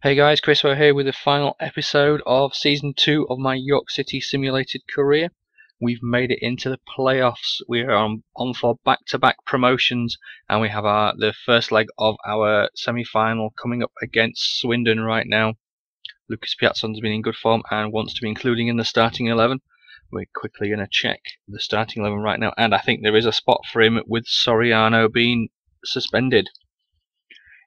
Hey guys, Chris here with the final episode of Season 2 of my York City simulated career. We've made it into the playoffs. We are on for back-to-back promotions, and we have the first leg of our semi-final coming up against Swindon right now. Lucas Piazzon's been in good form and wants to be included in the starting 11. We're quickly going to check the starting 11 right now, and I think there is a spot for him with Soriano being suspended.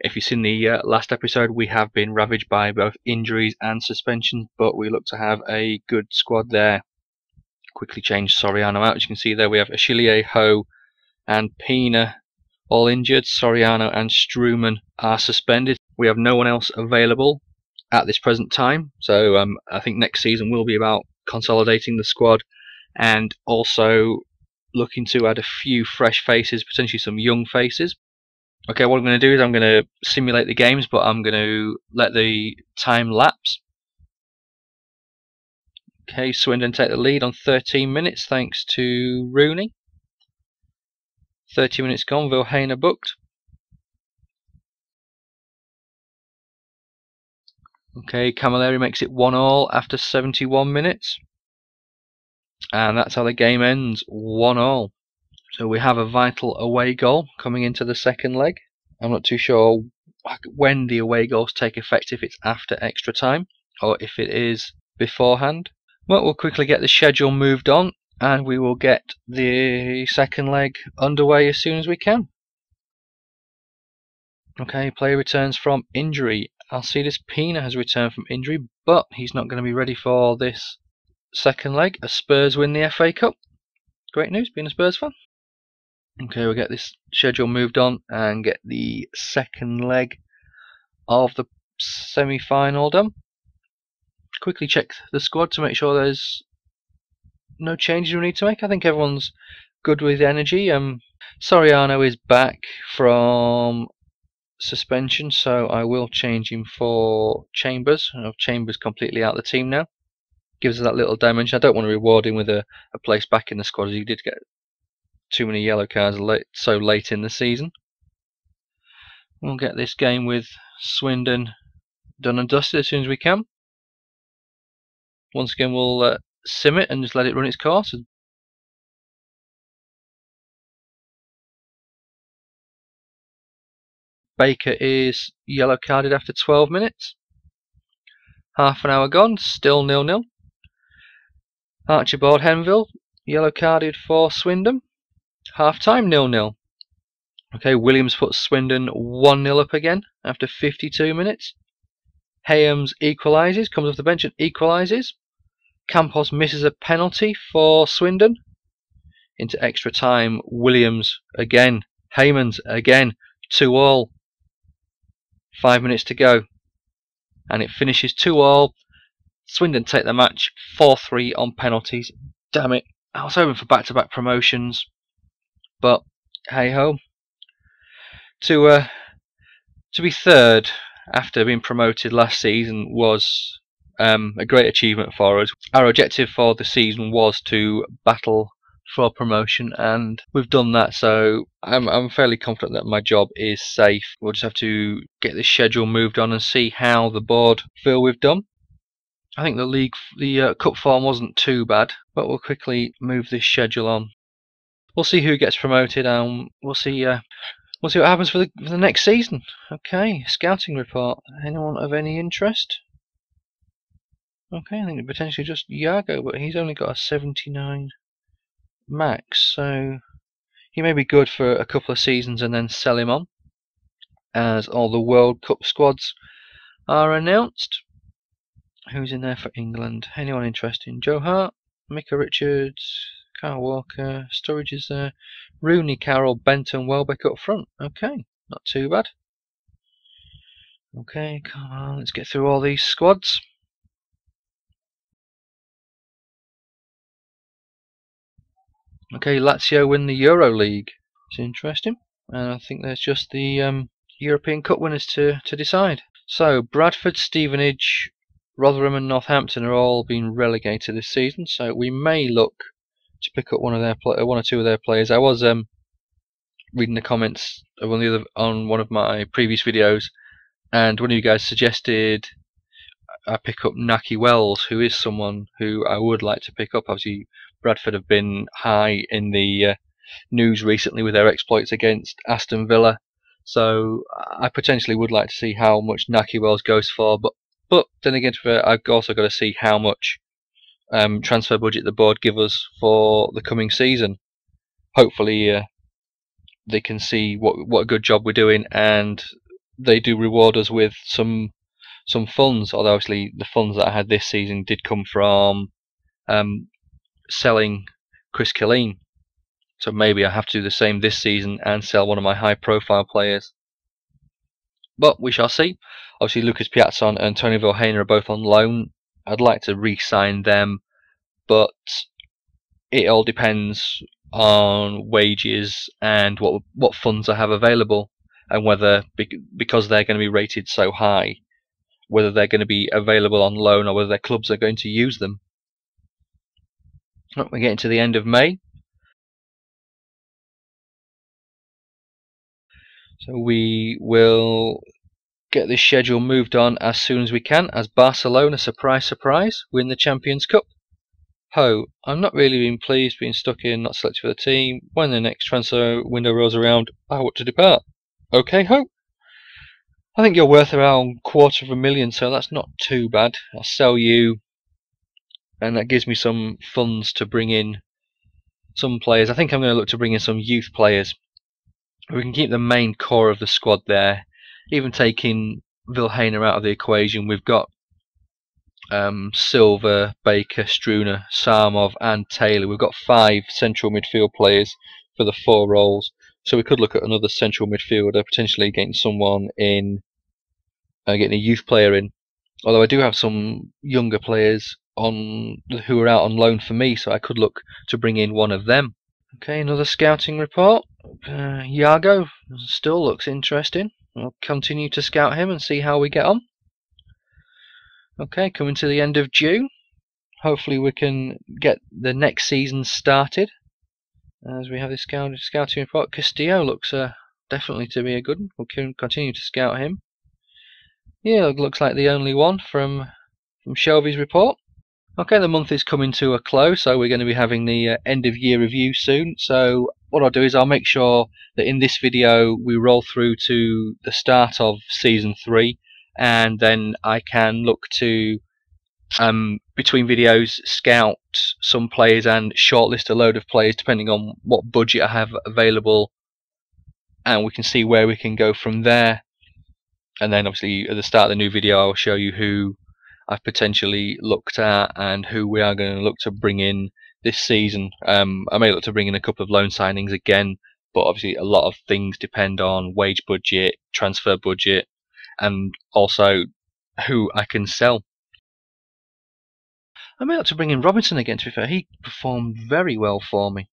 If you've seen the last episode, we have been ravaged by both injuries and suspension, but we look to have a good squad there. Quickly change Soriano out. As you can see there, we have Achille, Ho and Pina all injured. Soriano and Struman are suspended. We have no one else available at this present time, so I think next season will be about consolidating the squad and also looking to add a few fresh faces, potentially some young faces. Okay, what I'm going to do is I'm going to simulate the games, but I'm going to let the time lapse. Okay, Swindon take the lead on 13 minutes thanks to Rooney. 30 minutes gone, Vilhena booked. Okay, Camilleri makes it 1-1 after 71 minutes. And that's how the game ends, 1-1. So we have a vital away goal coming into the second leg. I'm not too sure when the away goals take effect, if it's after extra time or if it is beforehand. But we'll quickly get the schedule moved on and we will get the second leg underway as soon as we can. Okay, player returns from injury. Alcides Pina has returned from injury, but he's not going to be ready for this second leg as Spurs win the FA Cup. Great news, being a Spurs fan. Okay, we'll get this schedule moved on and get the second leg of the semi-final done. Quickly check the squad to make sure there's no changes we need to make. I think everyone's good with energy. Soriano is back from suspension, so I will change him for Chambers. Chambers completely out of the team now. Gives us that little dimension. I don't want to reward him with a place back in the squad, as he did get too many yellow cards so late in the season. We'll get this game with Swindon done and dusted as soon as we can. Once again, we'll sim it and just let it run its course. Baker is yellow carded after 12 minutes. Half an hour gone, still 0-0. Archibald Henville, yellow carded for Swindon. Half time 0-0. Okay, Williams puts Swindon 1-0 up again after 52 minutes. Hayams equalises, comes off the bench and equalises. Campos misses a penalty for Swindon. Into extra time, Williams again. Haymans again. 2-2. 5 minutes to go. And it finishes 2-2. Swindon take the match 4-3 on penalties. Damn it. I was hoping for back-to-back promotions. But hey ho. To be third after being promoted last season was a great achievement for us. Our objective for the season was to battle for promotion, and we've done that, so I'm fairly confident that my job is safe. We'll just have to get the schedule moved on and see how the board feel we've done. I think the cup form wasn't too bad, but we'll quickly move this schedule on. We'll see who gets promoted, and we'll see what happens for the next season. Okay, scouting report. Anyone of any interest? Okay, I think potentially just Iago, but he's only got a 79 max, so he may be good for a couple of seasons and then sell him on, as all the World Cup squads are announced. Who's in there for England? Anyone interesting? Joe Hart, Micah Richards, Kyle Walker, Sturridge is there, Rooney, Carroll, Benton, Welbeck up front. Okay, not too bad. Okay, come on, let's get through all these squads. Okay, Lazio win the Euro League. It's interesting. And I think there's just the European Cup winners to decide. So, Bradford, Stevenage, Rotherham and Northampton are all being relegated this season, so we may look to pick up one or two of their players. I was reading the comments on one of my previous videos, and one of you guys suggested I pick up Naki Wells, who is someone who I would like to pick up. Obviously, Bradford have been high in the news recently with their exploits against Aston Villa, so I potentially would like to see how much Naki Wells goes for. But then again, I've also got to see how much transfer budget the board give us for the coming season. Hopefully, they can see what a good job we're doing, and they do reward us with some funds. Although obviously the funds that I had this season did come from selling Chris Killeen, so maybe I have to do the same this season and sell one of my high-profile players. But we shall see. Obviously, Lucas Piazza and Antonio Vilhena are both on loan. I'd like to re-sign them, but it all depends on wages and what funds I have available, and whether, because they're going to be rated so high, whether they're going to be available on loan or whether their clubs are going to use them. We're getting to the end of May, so we will get this schedule moved on as soon as we can, as Barcelona, surprise surprise, win the Champions Cup. I'm not really being pleased being stuck in, not selected for the team. When the next transfer window rolls around, I want to depart. Okay, I think you're worth around $250,000, so that's not too bad. I'll sell you, and that gives me some funds to bring in some players. I think I'm going to look to bring in some youth players. We can keep the main core of the squad there. Even taking Vilhena out of the equation, we've got Silva, Baker, Struna, Sarmov and Taylor. We've got 5 central midfield players for the 4 roles, so we could look at another central midfielder, potentially getting someone in, getting a youth player in. Although I do have some younger players on who are out on loan for me, so I could look to bring in one of them. Okay, another scouting report. Iago still looks interesting. I'll continue to scout him and see how we get on. Okay, coming to the end of June. Hopefully we can get the next season started, as we have this scouting report. Castillo looks definitely to be a good one. We'll continue to scout him. Yeah, looks like the only one from Shelby's report. Okay, the month is coming to a close, so we're going to be having the end of year review soon. So what I'll do is I'll make sure that in this video we roll through to the start of season 3, and then I can look to between videos scout some players and shortlist a load of players depending on what budget I have available, and we can see where we can go from there. And then obviously at the start of the new video I'll show you who I've potentially looked at and who we are going to look to bring in this season. I may look to bring in a couple of loan signings again, but obviously a lot of things depend on wage budget, transfer budget, and also who I can sell. I may look to bring in Robinson again, to be fair. He performed very well for me.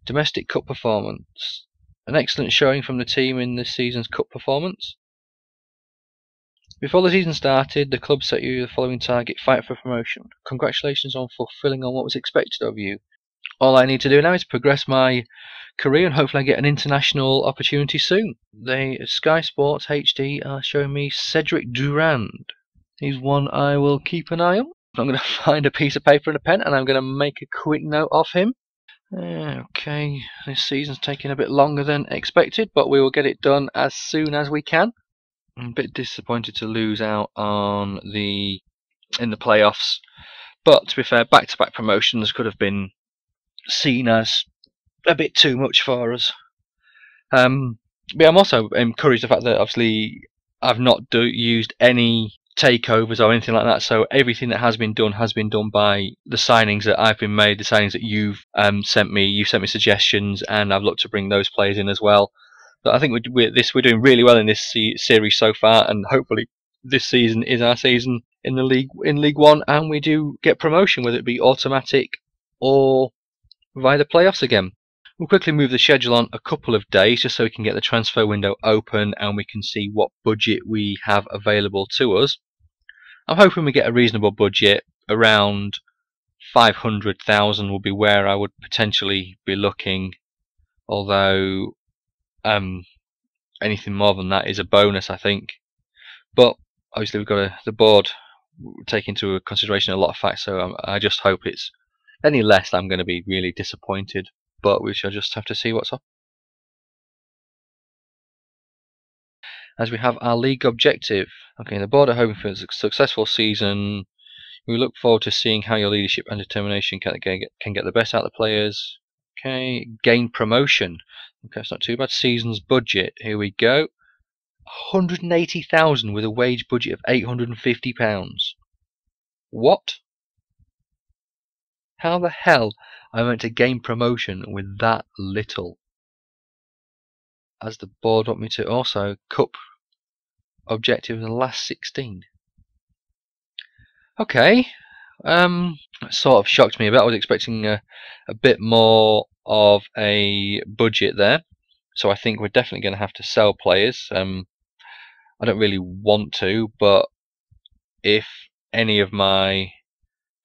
Domestic cup performance. An excellent showing from the team in this season's cup performance. Before the season started, the club set you the following target: fight for promotion. Congratulations on fulfilling on what was expected of you. All I need to do now is progress my career and hopefully I get an international opportunity soon. Sky Sports HD are showing me Cedric Durand. He's one I will keep an eye on. I'm going to find a piece of paper and a pen and I'm going to make a quick note of him. Okay, this season's taking a bit longer than expected, but we will get it done as soon as we can. I'm a bit disappointed to lose out on in the playoffs, but to be fair, back-to-back promotions could have been seen as a bit too much for us. But I'm also encouraged the fact that obviously I've not used any takeovers or anything like that, so everything that has been done by the signings that I've been made, the signings that you've sent me. You've sent me suggestions and I've looked to bring those players in as well. But I think we're doing really well in this series so far, and hopefully this season is our season in the league, in League One, and we do get promotion, whether it be automatic or via the playoffs again. We'll quickly move the schedule on a couple of days just so we can get the transfer window open and we can see what budget we have available to us. I'm hoping we get a reasonable budget. Around 500,000 will be where I would potentially be looking, although anything more than that is a bonus, I think. But obviously we've got the board take into consideration a lot of facts, so I just hope it's any less. I'm going to be really disappointed, but we shall just have to see what's up. As we have our league objective. Okay, the board are hoping for a successful season. We look forward to seeing how your leadership and determination can get the best out of the players. Okay, gain promotion. Okay, it's not too bad. Season's budget. Here we go. 180,000 with a wage budget of £850. What? How the hell am I meant to gain promotion with that little? As the board want me to also cup objective in the last 16. Okay, sort of shocked me a bit. I was expecting a bit more of a budget there, so I think we're definitely going to have to sell players. I don't really want to, but if any of my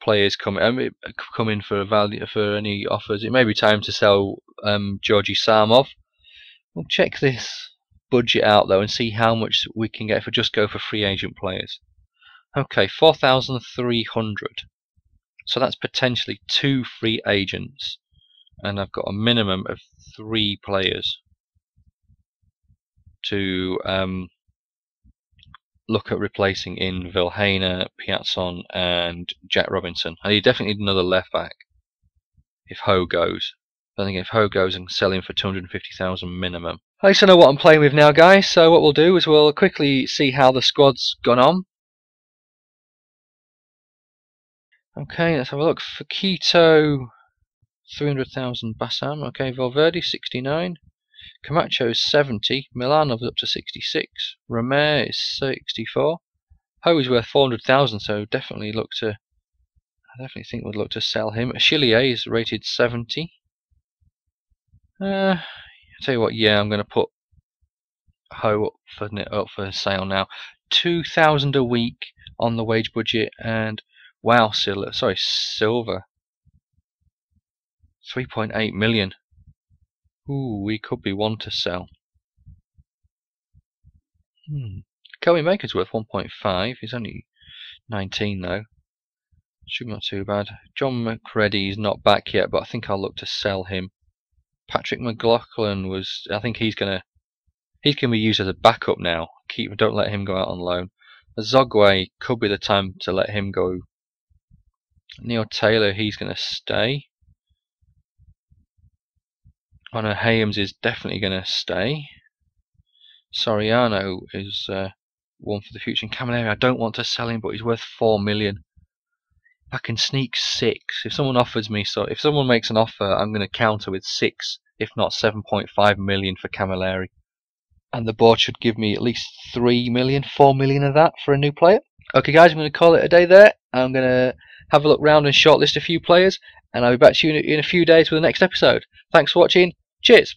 players come in for a value for any offers, it may be time to sell Georgi Sarmov. We'll check this budget out though and see how much we can get if we just go for free agent players. Okay, 4,300. So that's potentially 2 free agents, and I've got a minimum of 3 players to look at replacing in Vilhena, Piazzon and Jack Robinson. And you definitely need another left back if Ho goes. I think if Ho goes, I can sell him for 250,000 minimum. At least I know what I'm playing with now, guys. So what we'll do is we'll quickly see how the squad's gone on. Okay, let's have a look. For Quito, 300,000 Bassam. Okay, Valverde 69. Camacho is 70. Milanov is up to 66. Romer is 64. Ho is worth 400,000, so definitely look to. I definitely think we'd look to sell him. Chilier is rated 70. I'll tell you what. Yeah, I'm going to put Ho up for sale now. 2,000 a week on the wage budget, and wow, Silver. 3.8 million. Ooh, we could be one to sell. Kelly Maker's worth 1.5. He's only 19 though. Should be not too bad. John McCready is not back yet, but I think I'll look to sell him. Patrick McLaughlin was. I think he's gonna be used as a backup now. Don't let him go out on loan. Zogway could be the time to let him go. Neil Taylor, he's gonna stay. I know Hayams is definitely gonna stay. Soriano is one for the future. And Camilleri, I don't want to sell him, but he's worth 4 million. I can sneak 6. If someone offers me, if someone makes an offer, I'm going to counter with 6, if not 7.5 million for Camilleri. And the board should give me at least 3 million, 4 million of that for a new player. Okay, guys, I'm going to call it a day there. I'm going to have a look round and shortlist a few players, and I'll be back to you in a few days with the next episode. Thanks for watching. Cheers.